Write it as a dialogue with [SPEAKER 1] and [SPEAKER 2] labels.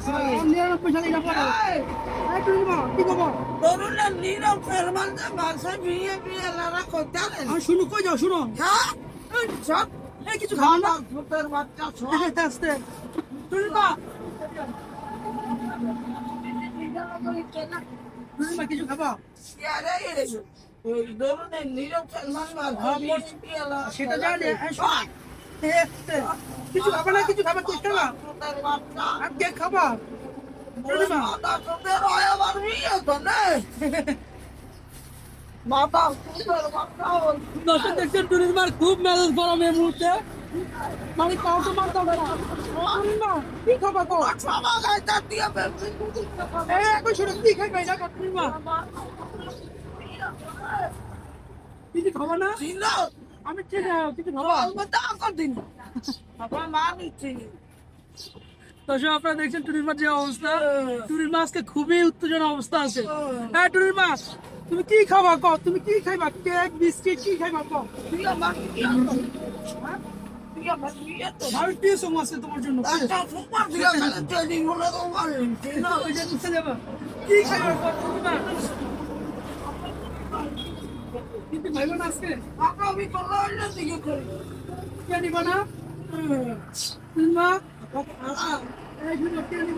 [SPEAKER 1] 99 সালে এটা পড়ো। এই টুনিমা কি খবর?
[SPEAKER 2] তরুণের নীরব ফেরমান যে বাসায় বিয়ে লারা করতে আনেন।
[SPEAKER 1] আর শুনো কই যাও শুনো।
[SPEAKER 2] হ্যাঁ? এই সব
[SPEAKER 1] এই কিছু খাও না।
[SPEAKER 2] ভূতের বাচ্চা সব।
[SPEAKER 1] আস্তে আস্তে। টুনিমা টুনিমা কিছু খাবা?
[SPEAKER 2] ইয়ারে এসো। ওই তরুণের নীরব ফেরমান বাসায় বিয়ে লারা
[SPEAKER 1] সেটা জানি। এই শোনো। কিছু খাবা না কিছু খাবা কেক খাবা?
[SPEAKER 2] ভূতের বাচ্চা।
[SPEAKER 1] আর কেক খাবা? টুনিমা
[SPEAKER 2] মাথা তোদের হয় আবার বিয়ে তো না। মাথা ভূতের বাচ্চা ওর।
[SPEAKER 1] দর্শক দেখছেন টুনিমার খুব মেজাজ গরম এই মুহূর্তে। মানে কাউ তো মারতে হবে না। টুনিমা কি খাবা কো?
[SPEAKER 2] সবা গাইতে দিয়ে বেশি দুধ খাবে।
[SPEAKER 1] এই একবার শুনো কি খাইবা এটা কো টুনিমা? কিছু খাবা না?
[SPEAKER 2] চিনো?
[SPEAKER 1] আমি ঠিক কিছু খাবা?
[SPEAKER 2] অলবত্তা আকর দিন। আপনার মা নিচ্ছি।
[SPEAKER 1] দর্শক আপনারা দেখছেন টুনির মাছ যে অবস্থা, টুনির মাছকে খুবই উত্তেজনা অবস্থা আছে। হ্যাঁ টুনির মাছ তুমি কি খাবা কো? তুমি কি খাইবা? কেক বিস্কিট কি খাইবা কো?
[SPEAKER 2] তুই আমার বিয়ে তো। হ্যাঁ? তুই আমার বিয়ে তো।
[SPEAKER 1] আমি পিসও আছে তোমার জন্য।
[SPEAKER 2] একটা সুপার দিয়ে গেলে ট্রেনিং হলে তো পারলেন। চিনো?
[SPEAKER 1] ওই যে নিচে যাবা। কি খাইবা কো টুনির মাছ? কিন্তু খাইবা না আজকে?
[SPEAKER 2] টাকা আমি করলে অন্য দিকে করি।
[SPEAKER 1] কে নিবা না? টুনির মা এই শুনো কে নিবা?